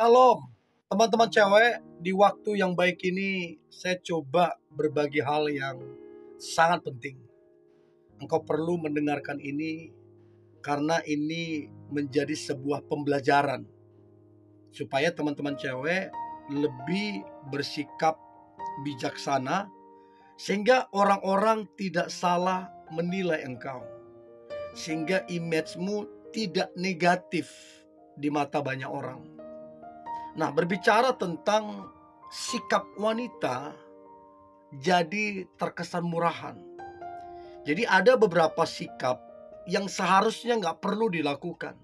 Shalom, teman-teman cewek. Di waktu yang baik ini, saya coba berbagi hal yang sangat penting. Engkau perlu mendengarkan ini, karena ini menjadi sebuah pembelajaran, supaya teman-teman cewek lebih bersikap bijaksana, sehingga orang-orang tidak salah menilai engkau, sehingga image-mu tidak negatif di mata banyak orang. Nah, berbicara tentang sikap wanita jadi terkesan murahan. Jadi ada beberapa sikap yang seharusnya nggak perlu dilakukan,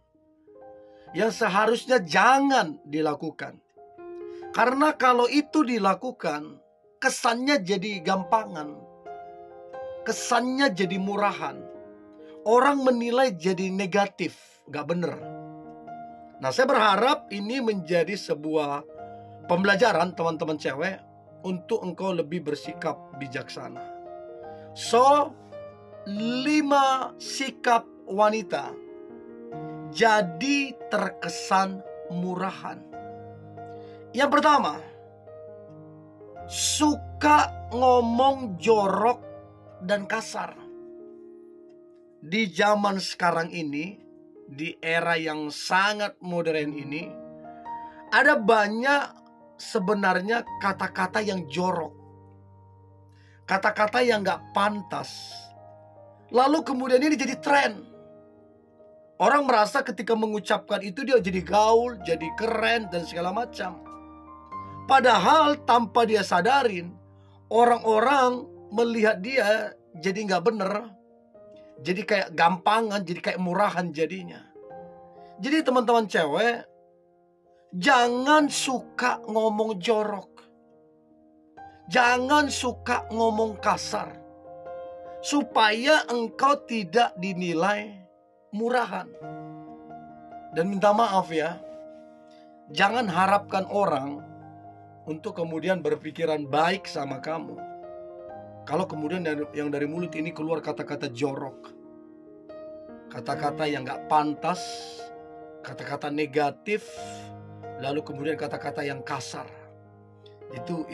yang seharusnya jangan dilakukan. Karena kalau itu dilakukan, kesannya jadi gampangan, kesannya jadi murahan. Orang menilai jadi negatif, nggak bener. Nah, saya berharap ini menjadi sebuah pembelajaran teman-teman cewek untuk engkau lebih bersikap bijaksana. So, 5 sikap wanita jadi terkesan murahan. Yang pertama, suka ngomong jorok dan kasar. Di zaman sekarang ini, di era yang sangat modern ini, ada banyak sebenarnya kata-kata yang jorok, kata-kata yang gak pantas. Lalu kemudian ini jadi tren. Orang merasa ketika mengucapkan itu dia jadi gaul, jadi keren dan segala macam. Padahal tanpa dia sadarin, orang-orang melihat dia jadi gak bener, jadi kayak gampangan, jadi kayak murahan jadinya. Jadi teman-teman cewek, jangan suka ngomong jorok, jangan suka ngomong kasar, supaya engkau tidak dinilai murahan. Dan minta maaf ya, jangan harapkan orang untuk kemudian berpikiran baik sama kamu kalau kemudian yang dari mulut ini keluar kata-kata jorok, kata-kata yang gak pantas, kata-kata negatif, lalu kemudian kata-kata yang kasar. Itu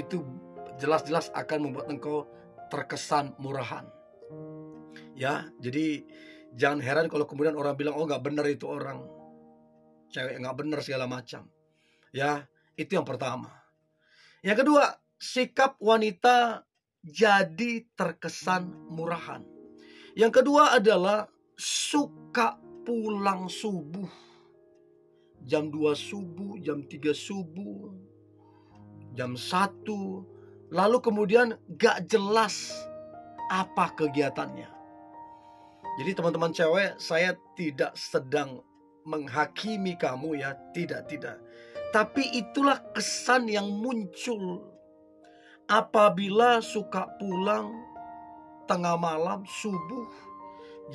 jelas-jelas akan membuat engkau terkesan murahan. Ya, jadi jangan heran kalau kemudian orang bilang, oh gak benar itu orang, cewek gak benar segala macam. Ya, itu yang pertama. Yang kedua, sikap wanita jadi terkesan murahan. Yang kedua adalah suka pulang subuh. Jam 2 subuh, jam 3 subuh, jam 1. Lalu kemudian gak jelas apa kegiatannya. Jadi teman-teman cewek, saya tidak sedang menghakimi kamu ya, tidak. Tapi itulah kesan yang muncul apabila suka pulang tengah malam, subuh,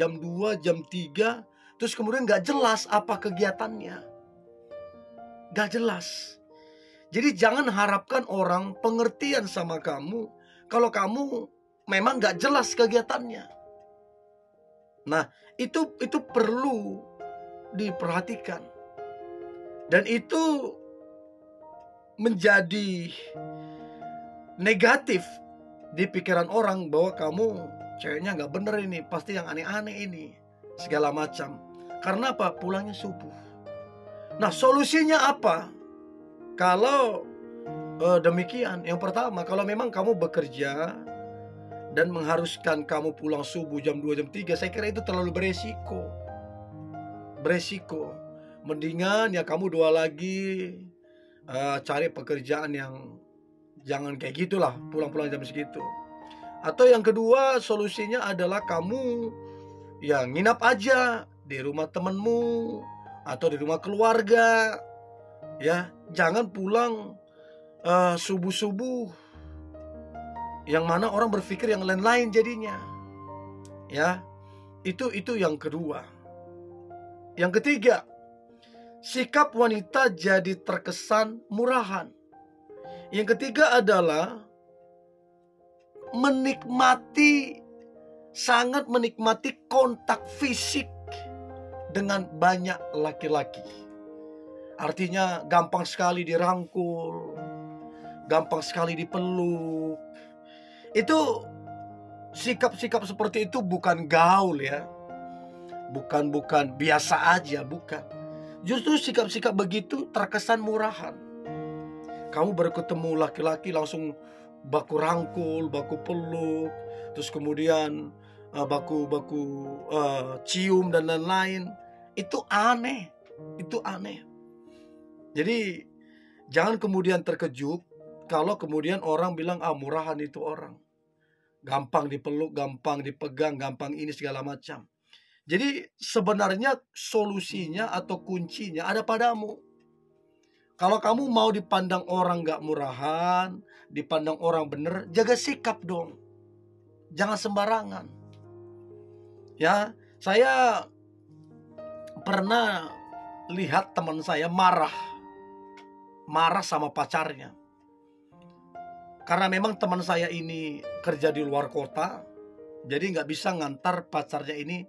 jam 2, jam 3, terus kemudian gak jelas apa kegiatannya. Gak jelas. Jadi jangan harapkan orang pengertian sama kamu kalau kamu memang gak jelas kegiatannya. Nah, itu perlu diperhatikan. Dan itu menjadi negatif di pikiran orang bahwa kamu ceweknya gak bener ini, pasti yang aneh-aneh ini, segala macam. Karena apa? Pulangnya subuh. Nah, solusinya apa? Kalau demikian, yang pertama, kalau memang kamu bekerja dan mengharuskan kamu pulang subuh jam 2, jam 3, saya kira itu terlalu beresiko. Mendingan ya kamu 2 lagi cari pekerjaan yang jangan kayak gitulah, pulang-pulang jam segitu. Atau yang kedua, solusinya adalah kamu ya nginap aja di rumah temenmu atau di rumah keluarga. Ya, jangan pulang subuh-subuh, yang mana orang berpikir yang lain-lain jadinya. Ya, itu yang kedua. Yang ketiga, sikap wanita jadi terkesan murahan. Yang ketiga adalah sangat menikmati kontak fisik dengan banyak laki-laki. Artinya gampang sekali dirangkul, gampang sekali dipeluk. Itu sikap-sikap seperti itu bukan gaul ya. Bukan biasa aja, bukan. Justru sikap-sikap begitu terkesan murahan. Kamu baru ketemu laki-laki langsung baku rangkul, baku peluk, terus kemudian baku cium dan lain-lain. Itu aneh. Itu aneh. Jadi jangan kemudian terkejut kalau kemudian orang bilang, murahan itu orang. Gampang dipeluk, gampang dipegang, gampang ini segala macam. Jadi sebenarnya solusinya atau kuncinya ada padamu. Kalau kamu mau dipandang orang gak murahan, dipandang orang bener, jaga sikap dong. Jangan sembarangan. Ya, saya pernah lihat teman saya marah sama pacarnya. Karena memang teman saya ini kerja di luar kota, jadi gak bisa ngantar pacarnya ini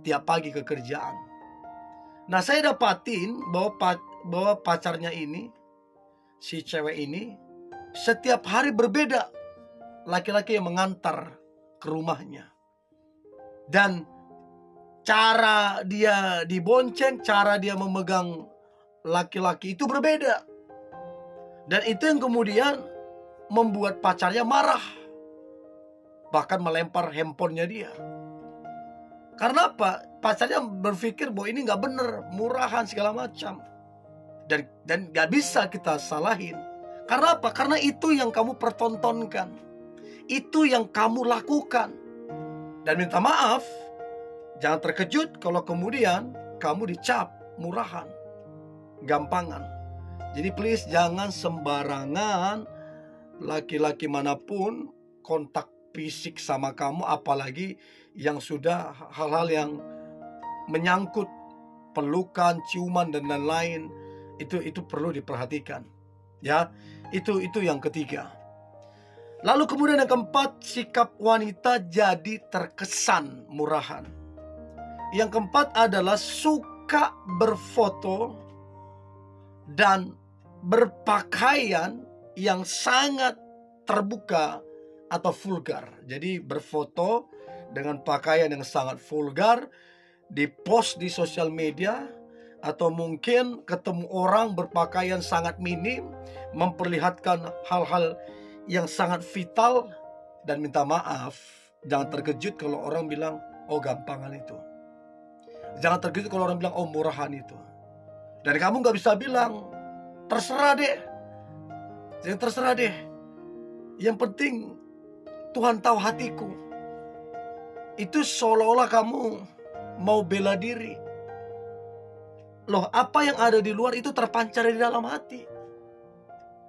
tiap pagi ke kerjaan. Nah, saya dapatin bahwa pacarnya ini, si cewek ini, setiap hari berbeda laki-laki yang mengantar ke rumahnya. Dan cara dia dibonceng, cara dia memegang laki-laki itu berbeda. Dan itu yang kemudian membuat pacarnya marah. Bahkan melempar handphonenya dia. Karena apa? Pacarnya berpikir bahwa ini gak bener, murahan segala macam. Dan gak bisa kita salahin. Karena apa? Karena itu yang kamu pertontonkan. Itu yang kamu lakukan. Dan minta maaf, jangan terkejut kalau kemudian kamu dicap murahan, gampangan. Jadi please jangan sembarangan laki-laki manapun kontak fisik sama kamu, apalagi yang sudah hal-hal yang menyangkut pelukan, ciuman dan lain-lain. Itu perlu diperhatikan. Ya, itu yang ketiga. Lalu kemudian yang keempat, sikap wanita jadi terkesan murahan. Yang keempat adalah suka berfoto dan berpakaian yang sangat terbuka atau vulgar. Jadi berfoto dengan pakaian yang sangat vulgar, dipost di sosial media, atau mungkin ketemu orang berpakaian sangat minim, memperlihatkan hal-hal yang sangat vital. Dan minta maaf, jangan terkejut kalau orang bilang, gampangan itu. Jangan terkejut kalau orang bilang, murahan itu. Dan kamu gak bisa bilang, terserah deh. Jangan terserah deh. Yang penting Tuhan tahu hatiku. Itu seolah-olah kamu mau bela diri. Loh, apa yang ada di luar itu terpancar di dalam hati.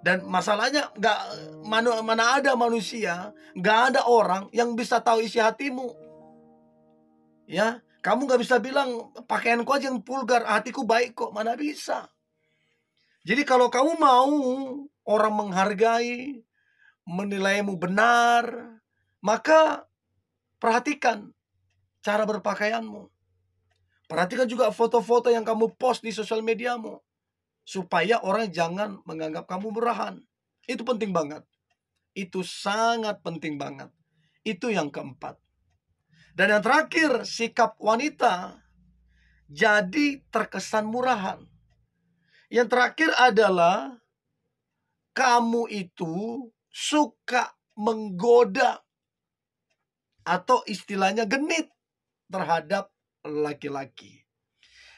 Dan masalahnya mana ada manusia, gak ada orang yang bisa tahu isi hatimu. Ya, kamu gak bisa bilang pakaianku aja yang vulgar, hatiku baik kok. Mana bisa. Jadi kalau kamu mau orang menghargai, menilaimu benar, maka perhatikan cara berpakaianmu. Perhatikan juga foto-foto yang kamu post di sosial mediamu, supaya orang jangan menganggap kamu murahan. Itu penting banget. Itu sangat penting banget. Itu yang keempat. Dan yang terakhir, sikap wanita jadi terkesan murahan. Yang terakhir adalah kamu itu suka menggoda atau istilahnya genit terhadap laki-laki.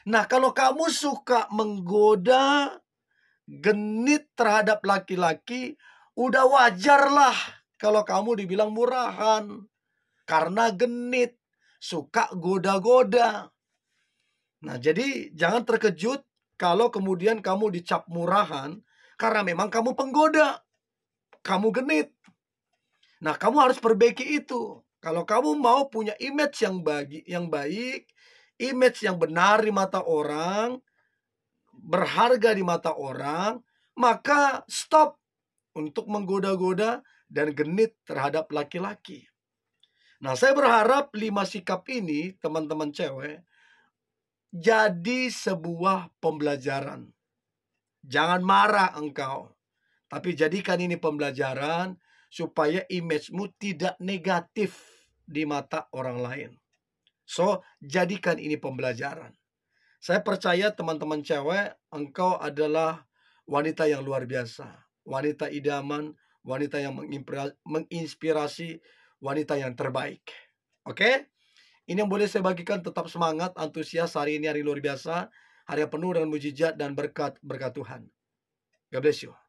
Nah, kalau kamu suka menggoda, genit terhadap laki-laki, udah wajarlah kalau kamu dibilang murahan. Karena genit, suka goda-goda. Nah, jadi jangan terkejut kalau kemudian kamu dicap murahan, karena memang kamu penggoda, kamu genit. Nah, kamu harus perbaiki itu. Kalau kamu mau punya image yang baik, image yang benar di mata orang, berharga di mata orang, maka stop untuk menggoda-goda dan genit terhadap laki-laki. Nah, saya berharap 5 sikap ini, teman-teman cewek, jadi sebuah pembelajaran. Jangan marah engkau. Tapi jadikan ini pembelajaran supaya image-mu tidak negatif di mata orang lain. So, jadikan ini pembelajaran. Saya percaya teman-teman cewek, engkau adalah wanita yang luar biasa. Wanita idaman, wanita yang menginspirasi, wanita yang terbaik. Oke? Ini yang boleh saya bagikan. Tetap semangat, antusias. Hari ini hari luar biasa. Hari yang penuh dengan mujizat dan berkat Tuhan. God bless you.